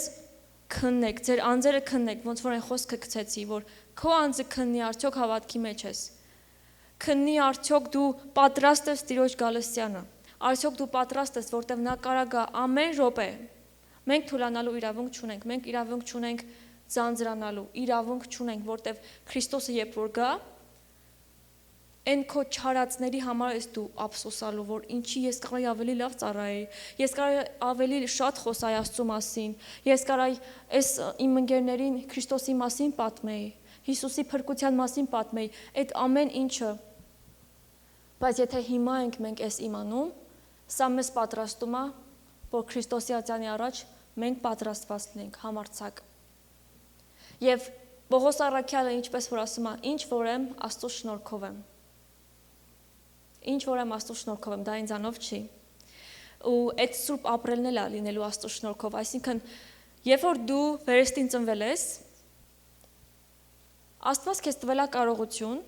քննեք, ձեր անձերը քննեք, ոնց որ այն խոսքը գցեցի, որ քո անձը քննի արդյոք հավատքի մեջ ես։ Քննի արդյոք դու պատրաստ ես Տիրոջ գալստյանը, արդյոք դու պատրաստ ես, որտև նա կարա գա ամեն րոպե։ Մենք թուլանալու իրավունք չունենք, մենք իրավունք չունենք ձանձրանալու, իրավունք չունենք, որտև Քրիստոսը երբ որ գա, Այն քո չարածների համար ես դու ափսոսալու, որ ինչի ես կարայի ավելի լավ ծառայի, ես կարայի ավելի շատ խոսայի Աստծո մասին, ես կարայի այս իմ ընկերներին Քրիստոսի մասին պատմեի, Հիսուսի փրկության մասին պատմեի, այդ ամեն ինչը։ Բայց եթե հիմա ենք մենք այս իմանում, սա մեզ պատրաստում է, որ Քրիստոսի ածյանի առաջ մենք պատրաստված լինենք համարձակ։ Եվ Պողոս առաքյալը ինչպես որ ասում է, ինչ որ եմ, Աստծո շնորհքով եմ։ Ինչ որ եմ Աստծո շնորհքով եմ, դա ինձանով չի։ Ու այդ սուրբ ապրելն էլ է լինելու Աստծո շնորհքով, այսինքն երբ որ դու վերստին ծնվել ես, Աստված քեզ տվել է կարողություն,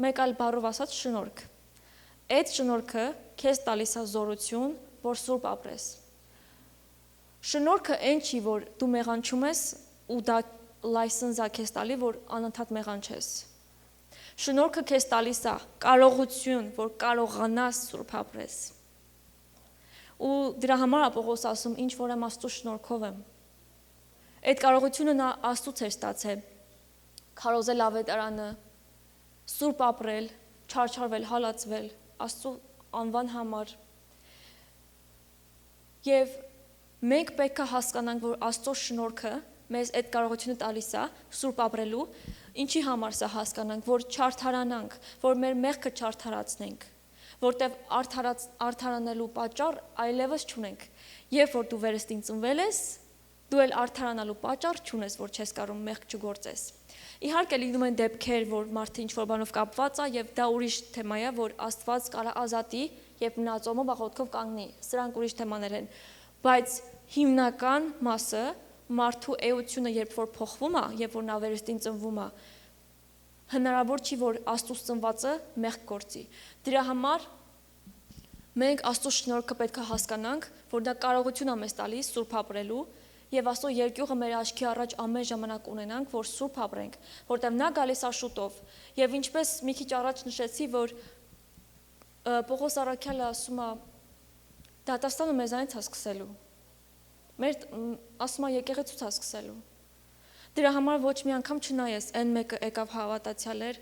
մեկ այլ բառով ասած շնորհք։ Այդ շնորհքը քեզ տալիս է զորություն, որ սուրբ ապրես։ Շնորհքը այն չի, որ դու մեղանչում ես ու դա լայսենս է քեզ տալի, որ անընդհատ մեղանչես։ Շնորհքը քեզ տալիս է կարողություն, որ կարողանաս սուրբ ապրես։ Ու դրա համար է Պողոս ասում, ինչ որ եմ Աստծո շնորհքով եմ։ Այդ կարողությունը նա Աստծուց էր ստացել։ Քարոզել ավետարանը, սուրբ ապրել, չարչարվել, հալածվել Աստծո անվան համար։ Եվ մենք պետք է հասկանանք, որ Աստծո շնորհքը մեզ այդ կարողությունը տալիս է սուրբ ապրելու, ինչի համար սա հասկանանք, որ չարթարանանք, որ մեր մեղքը չարթարացնենք, որտեվ արդարանելու պատճառ այլևս չունենք։ Երբ որ դու վերստին ծնվել ես, դու էլ արդարանալու պատճառ չունես, որ չես կարող մեղք չգործես։ Իհարկե լինում են դեպքեր, որ մարդը ինչ-որ բանով կապված է, եւ դա ուրիշ թեմա է, որ Աստված կարա ազատի, եւ նա ծոմով աղոթքով կանգնի։ Սրանք ուրիշ թեմաներ են, բայց հիմնական մասը մարդու էությունը երբ որ փոխվում է, երբ որ նա վերստին ծնվում է, հնարավոր չի, որ Աստծուց ծնվածը մեղք գործի։ Դրա համար մենք Աստծո շնորհքը պետք է հասկանանք, որ դա կարողություն է մեզ տալիս սուրբ ապրելու եւ Աստծո երկյուղը մեր աչքի առաջ ամեն ժամանակ ունենանք, որ սուրբ ապրենք, որտեղ նա գալիս է շուտով։ Եվ ինչպես մի քիչ առաջ նշեցի, որ Պողոս առաքյալը ասում է, դատաստանը մեզանից է սկսելու։ Մեր ասում է եկեղեցուց է սկսելու։ Դրա համար ոչ մի անգամ չնայես, այն մեկը եկավ հավատացյալ էր,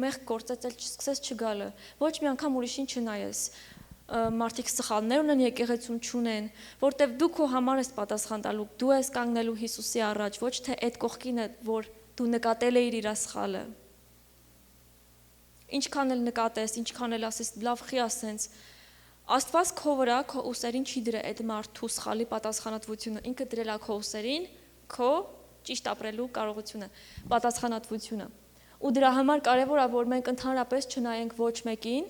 մեղք գործեց, էլ սկսեց չգալը։ Ոչ մի անգամ ուրիշին չնայես։ Մարդիկ սխալներ ունեն, եկեղեցուն չունեն, որտեվ դու քո համար ես պատասխան տալու, դու ես կանգնելու Հիսուսի առաջ, ոչ թե այդ կողքինը, որ դու նկատել էիր իր սխալը։ Ինչքան էլ նկատես, ինչքան էլ ասես լավ խի ասենց, Աստված քո վրա, քո ուսերին չի դրել այդ մարդու սխալի պատասխանատվությունը, ինքը դրել է քո ուսերին, քո ճիշտ ապրելու կարողությունը, պատասխանատվությունը։ Ու դրա համար կարևոր է, որ մենք ընդհանրապես չնայենք ոչ մեկին,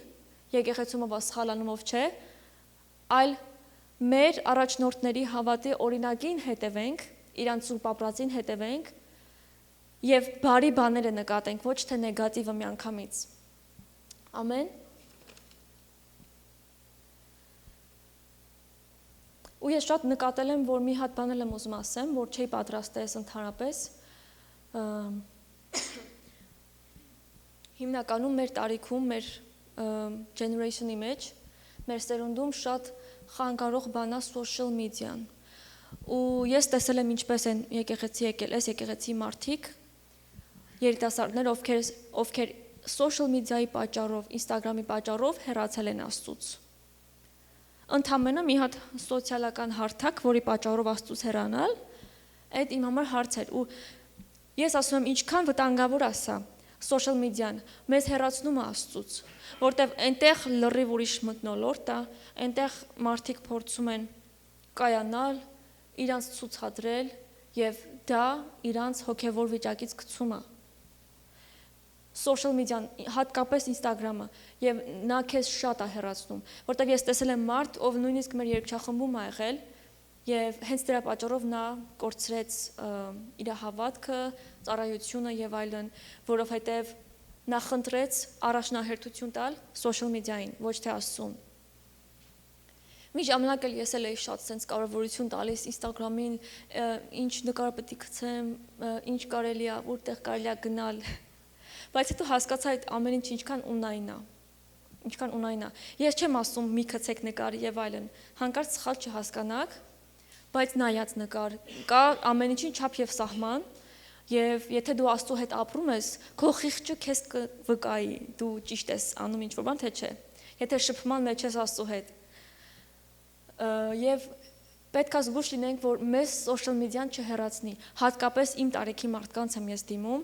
եկեղեցումով սխալանումով չէ, այլ մեր առաջնորդների հավատի օրինակին հետևենք, իրանց սուրբ ապրածին հետևենք եւ բարի բաները նկատենք, ոչ թե նեգատիվը միանգամից։ Ամեն։ Ու ես շատ նկատել եմ, որ մի հատ բան եմ ուզում ասեմ, որ չէի պատրաստել ընդհանրապես։ Հիմնականում մեր տարիքում, մեր generation-ի մեջ, մեր սերունդում շատ խանգարող բան է social media-ն։ Ու ես տեսել եմ ինչպես են եկեղեցի եկել, այս եկեղեցի մարդիկ, երիտասարդներ, ովքեր social media-ի պատճառով, Instagram-ի պատճառով հեռացել են Աստծուց։ Ընդամենը մի հատ սոցիալական հարթակ, որի պատճառով Աստծուց հեռանալ, այդ իմ համար հարց էր։ Ու ես ասում եմ, ինչքան վտանգավոր է սա, social media-ն, մեզ հեռացնում է Աստծուց, որտեվ այնտեղ լրիվ ուրիշ մթնոլորտ է, այնտեղ մարդիկ փորձում են կայանալ, իրանց ցուցադրել, եւ դա իրանց հոգեվոր վիճակից գցում է։ Social media-ն, հատկապես Instagram-ը, եւ նա քեզ շատ է հեռացնում, որտեվ ես տեսել եմ մարդ, ով նույնիսկ մեր երգչախմբում ա եղել, եւ հենց դրա պատճառով նա կորցրեց իր հավատքը, ծառայությունը եւ այլն, որովհետեւ նա խնդրեց առաջնահերթություն տալ social media-ին, ոչ թե Աստծուն։ Մի ժամանակ էլ ես էլ էի շատ sense կարևորություն տալիս Instagram-ին, ինչ նկար պետք է գցեմ, ինչ կարելի է, որտեղ կարելի է գնալ։ Բայց հետո հասկացա այդ ամեն ինչ ինչքան ունայն է։ Ես չեմ ասում մի գցեք նկար եւ այլն, հանկարծ սխալ չհասկանաք, բայց նայած նկար, կա ամեն ինչին չափ եւ սահման, Եվ եթե դու Աստծո հետ ապրում ես, քո խիղճը քեզ կվկայի, դու ճիշտ ես անում ինչ-որ բան, թե չէ։ Եթե շփման մեջ ես Աստծո հետ։ Եվ պետք է զգուշ լինենք, որ մեզ social media-ն չհեռացնի, հատկապես իմ տարիքի մարդկանց եմ ես դիմում,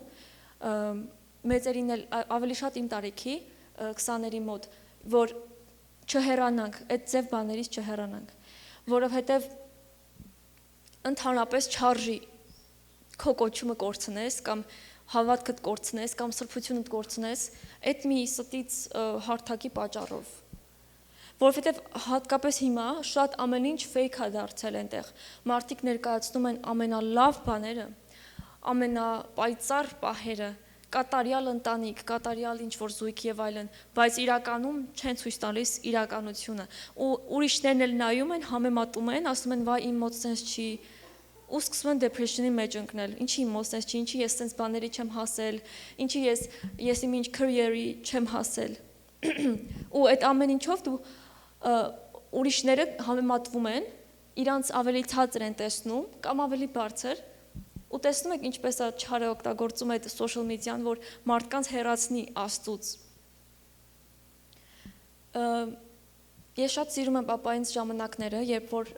մեծերին էլ ավելի շատ իմ տարիքի 20-ների մոտ, որ չհեռանանք, այդ ձև բաներից չհեռանանք, որովհետև ընդհանրապես չարժի քո կոչումը կորցնես կամ հավատքդ կորցնես կամ սրբությունդ կորցնես այդ մի ստից հարթակի պատճառով, որովհետև հատկապես հիմա շատ ամեն ինչ fake է դարձել այնտեղ, մարդիկ ներկայացնում են ամենալավ բաները, ամենապայծառ պահերը, կատարյալ ընտանիք, կատարյալ ինչ-որ զույգ եւ այլն, բայց իրականում չեն ցույց տալիս իրականությունը, ու ուրիշներն էլ նայում են, համեմատում են, ասում են, վայ իմ մոտ sense չի, ու սկսում են depression-ի մեջ ընկնել, ինչի իմ մոտ sense չի, ինչի ես sense բաների չեմ հասել, ինչի ես իմ ինչ career-ի չեմ հասել, ու այդ ամեն ինչով դու ուրիշները համեմատվում են, իրանց ավելի ցածր են տեսնում կամ ավելի բարձր, ու տեսնում եք ինչպես է չարը օգտագործում այդ social media-ն, որ մարդկանց հեռացնի Աստծուց։ Ես շատ սիրում եմ պապայինց ժամանակները, երբ որ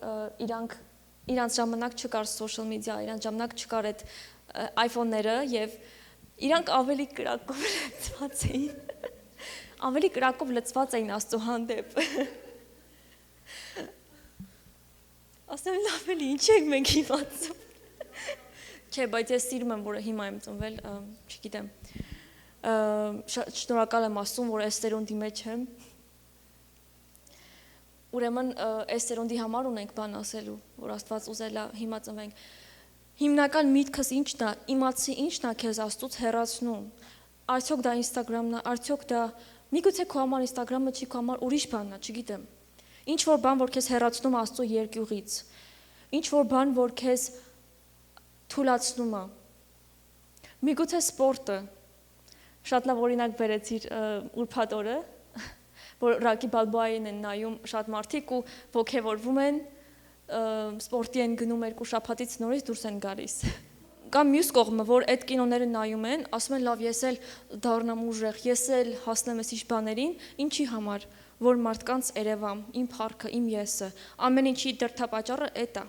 իրանց ժամանակ չկար social media, իրանց ժամանակ չկար այդ iPhone-ները եւ իրանք ավելի կրակով լցված էին, ավելի կրակով լցված էին Աստծո հանդեպ։ Ասեմ լավ էլի, ինչ ենք մենք իմացում։ Չէ, բայց ես սիրում եմ, որ հիմա եմ ծնվել, չգիտեմ, շնորհակալ եմ Աստծուն, որ այս սերունդի մեջ եմ, ուրեմն այս սերունդի համար ունենք բան ասելու, որ Աստված ուզել է հիմա ծնվենք, հիմնական միտքս ինչն է, իմացի ինչն է քեզ Աստծուց հեռացնում, արդյոք դա Instagram-ն է, արդյոք դա, միգուցե քո համար Instagram-ը չի, քո համար ուրիշ բանն է, չգիտեմ, ինչ-որ բան, որ քեզ հեռացնում է Աստծո երկյուղից, ինչ-որ բան, որ քեզ թուլացնում է, միգուցե սպորտը, շատ լավ օրինակ բերեցիր ուրբաթ օրը, որ Ռոքի Բալբոային են նայում շատ մարդիկ ու ոգևորվում են, սպորտի են գնում 2 շաբաթից նորից դուրս են գալիս։ Կամ մյուս կողմը, որ այդ կինոները նայում են, ասում են լավ, ես էլ դառնամ ուժեղ, ես էլ հասնեմ այս ինչ բաներին, ինչի համար, որ մարդկանց երևամ, իմ փառքը, իմ եսը, ամեն ինչի դրդապատճառը էդ է։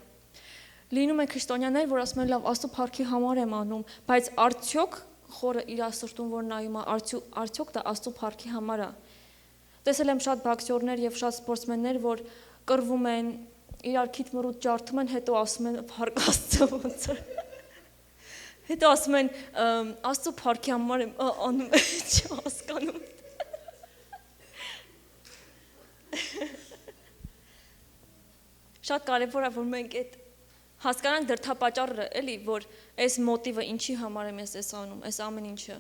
Լինում են քրիստոնյաներ, որ ասում են լավ, Աստծո փառքի համար եմ անում, բայց արդյոք խորը իր սրտում որ նայում է, արդյոք դա Աստծո փառքի համար է։ Տեսել եմ շատ բոքսերներ եւ շատ սպորտսմեններ, որ կռվում են, իրար քիթմռուտ ջարդում են, հետո ասում են փառք Աստծո ոնց է։ Հետո ասում են Աստծո փառքի համար եմ անում, չհասկանում։ Շատ կարևոր է, որ մենք այդ հասկանանք դրդապատճառը, էլի, որ այս մոտիվը ինչի համար եմ ես անում, այս ամեն ինչը։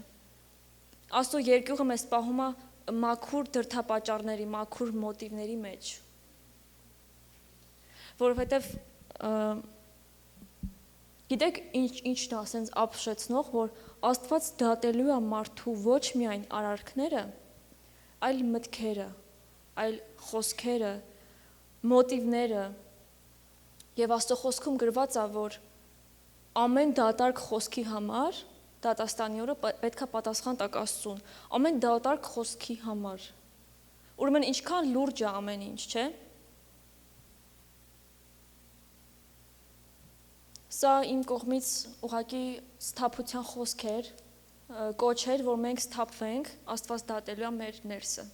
Աստծո երկյուղը մեզ պահում է մաքուր դրդապատճառների, մաքուր մոտիվների մեջ։ Որովհետև գիտեք ինչն է ասենց ապշեցնող, որ Աստված դատելու է մարդու ոչ միայն արարքները, այլ մտքերը, այլ խոսքերը, մոտիվները, եւ Աստծո խոսքում գրված է, որ ամեն դատարկ խոսքի համար դատաստանի օրը պետք է պատասխան տաք Աստծուն, ամեն դատարկ խոսքի համար։ Ուրեմն ինչքան լուրջ է ամեն ինչ, չէ՞։ Սա իմ կողմից ուղղակի սթափության խոսք էր, կոչ էր, որ մենք սթափվենք, Աստված դատելու է մեր ներսը։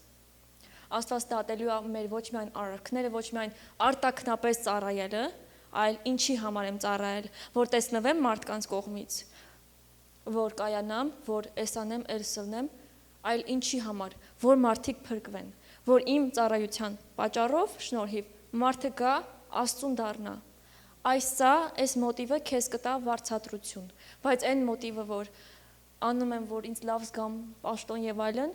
Աստված դատելու է մեր ոչ միայն արարքները, ոչ միայն արտաքնապես ծառայելը, այլ ինչի համար եմ ծառայել, որ տեսնվեմ մարդկանց կողմից, որ կայանամ, որ էսանեմ, էլսնեմ, այլ ինչի համար, որ մարդիկ փրկվեն, որ իմ ծառայության պատճառով շնորհիվ մարդը գա Աստծուն դառնա։ Այս մոտիվը քեզ կտա վարձատրություն, բայց այն մոտիվը, որ անում եմ, որ ինձ լավ զգամ, պաշտոն եւ այլն,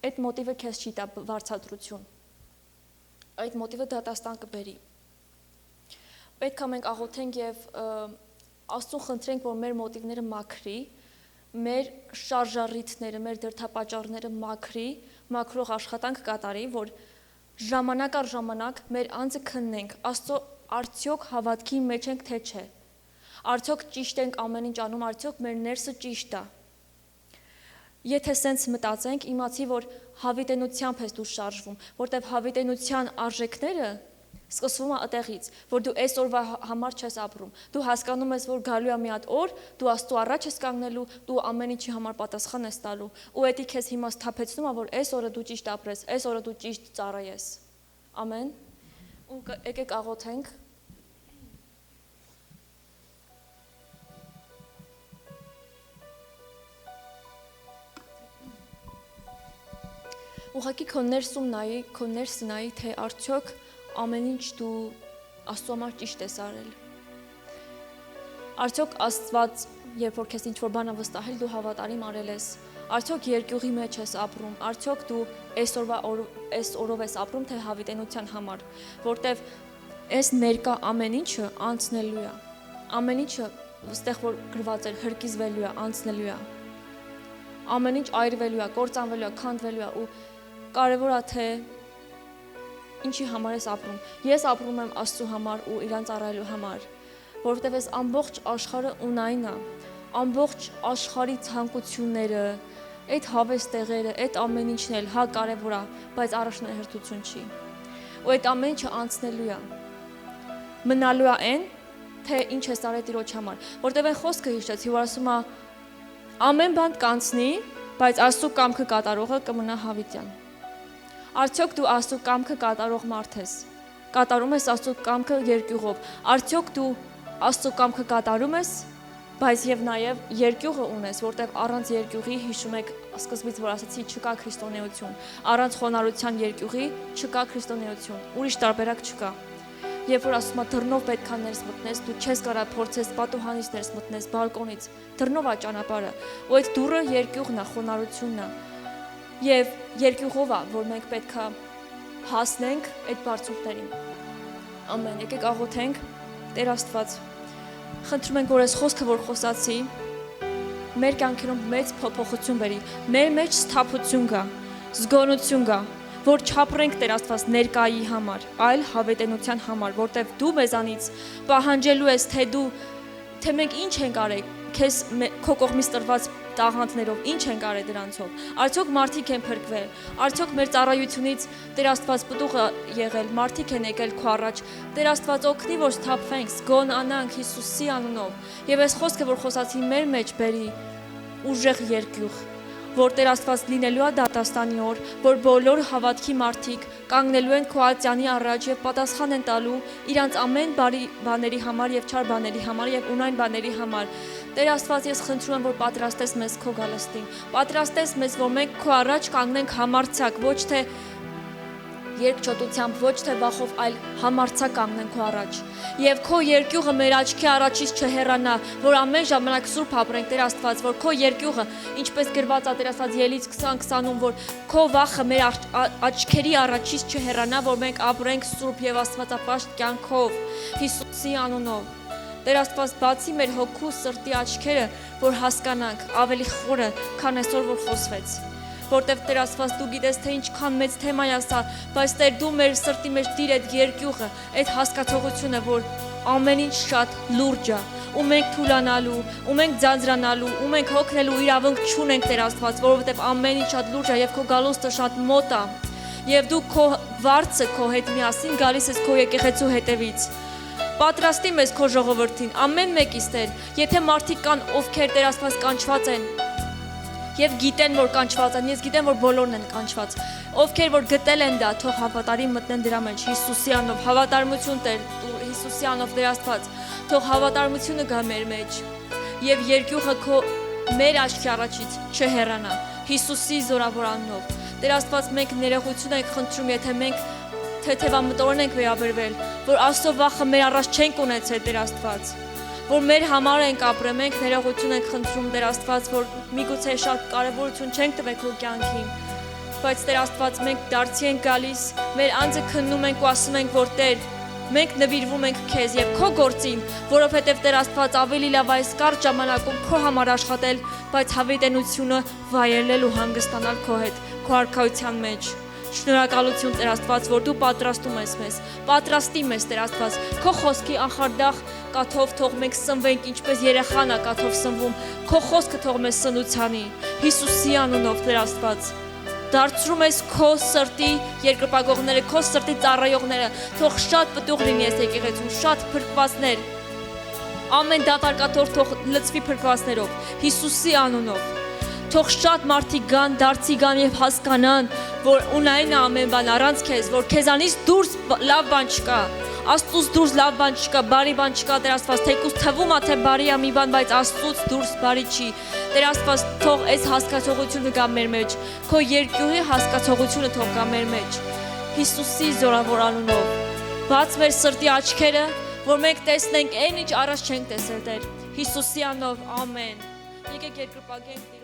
այդ մոտիվը քեզ չի տա վարձատրություն։ Այդ մոտիվը դատաստան կբերի։ Պետք է մենք աղոթենք եւ Աստծուն խնդրենք, որ մեր մոտիվները մաքրի, մեր շարժառիթները, մեր դրդապատճառները մաքրի, մաքրող աշխատանք կատարի, որ ժամանակ առ ժամանակ մեր անձը քննենք, Աստծո արդյոք հավատքի մեջ ենք թե չէ։ Արդյոք ճիշտ ենք ամեն ինչ անում, արդյոք մեր ներսը ճիշտ է։ Եթե սենց մտածենք, իմացի, որ հավիտենությամբ ես դու շարժվում, որտեվ հավիտենության արժեքները սկսվում է այդտեղից, որ դու այս օրվա համար չես ապրում։ Դու հասկանում ես, որ գալու է մի հատ օր, դու Աստծո առաջ ես կանգնելու, դու ամեն ինչի համար պատասխան ես տալու, ու դա քեզ հիմա սթափեցնում է, որ այս օրը դու ճիշտ ապրես, այս օրը դու ճիշտ ծառայես։ Ամեն։ Ու եկեք աղոթենք։ Ուղղակի քո ներսում նայի, քո ներսը նայի, թե արդյոք ամեն ինչ դու Աստծո համար ճիշտ ես արել։ Արդյոք Աստված, երբ որ քեզ ինչ-որ բան վստահել, դու հավատարիմ արել ես։ Արդյոք երկյուղի մեջ ես ապրում, արդյոք դու այս օրով ես ապրում, թե հավիտենության համար, որտեվ այս ներկա ամեն ինչը անցնելու է։ Ամեն ինչը, այստեղ որ գրված էր, հրկիզվելու է, անցնելու է։ Ամեն ինչ այրվելու է, կործանվելու է, քանդվելու է ու կարևոր է թե ինչի համար ես ապրում։ Ես ապրում եմ Աստծո համար ու իրան ծառայելու համար, որովհետև այս ամբողջ աշխարհը ունայն է, ամբողջ աշխարհի ցանկությունները, այդ հավես տեղերը, այդ ամեն ինչն էլ հա կարևոր է, բայց առաջնահերթություն չի։ Ու այդ ամեն ինչը անցնելու է։ Մնալու է այն, թե ինչ ես արել Տիրոջ համար, որովհետև այն խոսքը հիշեցի, որ ասում է ամեն բան կանցնի, բայց Աստծո կամքը կատարողը կմնա հավիտյան։ Արդյոք դու Աստծո կամքը կատարող մարդ ես։ Կատարում ես Աստծո կամքը երկյուղով։ Արդյոք դու Աստծո կամքը կատարում ես, բայց եւ նաեւ երկյուղը ունես, որտեղ առանց երկյուղի հիշում եք սկզբից որ ասացի չկա քրիստոնեություն։ Առանց խոնարհության երկյուղի չկա քրիստոնեություն։ Ուրիշ տարբերակ չկա։ Երբ որ ասում է դռնով պետքա ներս մտնես, դու չես կարող փորձես պատուհանից ներս մտնես, բալկոնից։ Դռնով է ճանապարհը։ Ու այդ դուռը երկյուղն է, խոնարհությունն է։ Եվ երկյուղով է, որ մենք պետքա հասնենք այդ բարձունքներին։ Ամեն, եկեք աղոթենք, Տեր Աստված, խնդրում ենք, որ այս խոսքը, որ խոսացի, մեր կյանքերում մեծ փոփոխություն բերի, մեր մեջ սթափություն գա, զգոնություն գա, որ չապրենք Տեր Աստված ներկայի համար, այլ հավիտենության համար, որտեվ դու մեզանից պահանջելու ես, թե մենք ինչ ենք արել, քեզ քո կողմից տրված տաղանդներով, ինչ ենք արել դրանցով, արդյոք մարդիկ են փրկվել, արդյոք մեր ծառայությունից Տեր Աստված պտուղ է եղել, մարդիկ են եկել քո առաջ, Տեր Աստված օգնի, որ սթափվենք, զգոնանանք Հիսուսի անունով, եւ այս խոսքը, որ խոսացի մեր մեջ բերի ուժեղ երկյուղ, որ Տեր Աստված լինելու է դատաստանի օր, որ բոլոր հավատքի մարդիկ կանգնելու են քո ատյանի առաջ եւ պատասխան են տալու իրանց ամեն բարի բաների համար եւ չար բաների համար եւ ունայն բաների համար։ Տեր Աստված, ես խնդրում եմ, որ պատրաստես մեզ քո գալստին, պատրաստես մեզ, որ մենք քո առաջ կանգնենք համարձակ, ոչ թե երկչոտությամբ, ոչ թե վախով, այլ համարձակ կանգնենք քո առաջ։ Եվ քո երկյուղը մեր աչքի առաջից չհեռանա, որ ամեն ժամանակ սուրբ ապրենք, Տեր Աստված, որ քո երկյուղը, ինչպես գրված է Տեր Աստված Ելից 20:20-ում, որ քո վախը մեր աչքերի առաջից չհեռանա, որ մենք ապրենք սուրբ եւ աստվածապաշտ կյանքով, Հիսուսի անունով։ Տեր Աստված, բացի մեր հոգու սրտի աչքերը, որ հասկանանք ավելի խորը, քան այսօր որ խոսվեց։ Որտեվ Տեր Աստված, դու գիտես, թե ինչքան մեծ թեմա է սա, բայց Տեր դու մեր սրտի մեջ դիր այդ երկյուղը, այդ հասկացողությունը, որ ամեն ինչ շատ լուրջ է, ու մենք թուլանալու, ու մենք ձանձրանալու, ու մենք հոգնելու իրավունք չունենք Տեր Աստված, որովհետև ամեն ինչ շատ լուրջ է եւ քո գալուստը շատ մոտ է։ Եվ դու քո վարձը քո հետ միասին գալիս ես քո եկեղեցու հետևից։ Պատրաստի մեզ քո ժողովրդին, ամեն մեկից Տեր, եթե մարդիկ կան, ովքեր Տեր Աստված կանչված են եւ գիտեն, որ կանչված են, ես գիտեմ, որ բոլորն են կանչված, ովքեր որ գտել են դա, թող հավատարիմ մտնեն դրա մեջ, Հիսուսի անունով, հավատարմություն Տեր, Հիսուսի անունով Տեր Աստված, թող հավատարմությունը գա մեր մեջ եւ երկյուղը քո մեր աչքի առաջից չհեռանա, Հիսուսի զորավոր անունով։ Տեր Աստված, մենք ներողություն ենք խնդրում, եթե մենք թեթևամտորեն ենք վերաբերվել, որ Աստծո վախը մեր առաջ չենք ունեցել Տեր Աստված, որ մեր համար ենք ապրել, մենք ներողություն ենք խնդրում Տեր Աստված, որ միգուցե շատ կարևորություն չենք տվել քո կյանքին, բայց Տեր Աստված, մենք դարձի ենք գալիս, մեր անձը քննում ենք ու ասում ենք, որ Տեր, մենք նվիրվում ենք քեզ եւ քո գործին, որովհետեւ Տեր Աստված ավելի լավ այս կարճ ժամանակում քո համար աշխատել, բայց հավիտենությունը վայելել ու հանգստանալ քո հետ, քո արքայության մեջ։ Շնորհակալություն Տեր Աստված, որ դու պատրաստում ես մեզ, պատրաստի մեզ Տեր Աստված, քո խոսքի ախարդախ կաթով թող մենք սնվենք, ինչպես երեխան է կաթով սնվում, քո խոսքը թող մեզ սնուցանի, Հիսուսի անունով Տեր Աստված, դարձրում ես քո սրտի երկրպագողները, քո սրտի ծառայողները, թող շատ պտուղ լինի այս եկեղեցում, շատ փրկվածներ, ամեն դատարկատոր թող լցվի փրկվածներով, Հիսուսի անունով, թող շատ մարդիկ գան, դարձի գան եւ հասկանան, որ ունայն ամեն բան առանց քեզ, որ քեզանից դուրս լավ բան չկա, Աստծուց դուրս լավ բան չկա, բարի բան չկա, Տեր Աստված, թեկուզ թվում է թե բարի է մի բան, բայց Աստծուց դուրս բարի չի։ Տեր Աստված, թող այս հասկացողությունը գա մեր մեջ, քո երկյուղի հասկացողությունը թող գա մեր մեջ։ Հիսուսի զորավոր անունով։ Բաց մեր սրտի աչքերը, որ մենք տեսնենք այն ինչ առաջ չենք տեսել, Տեր։ Հիսուսի անունով, ամեն։ Եկեք երկրպագենք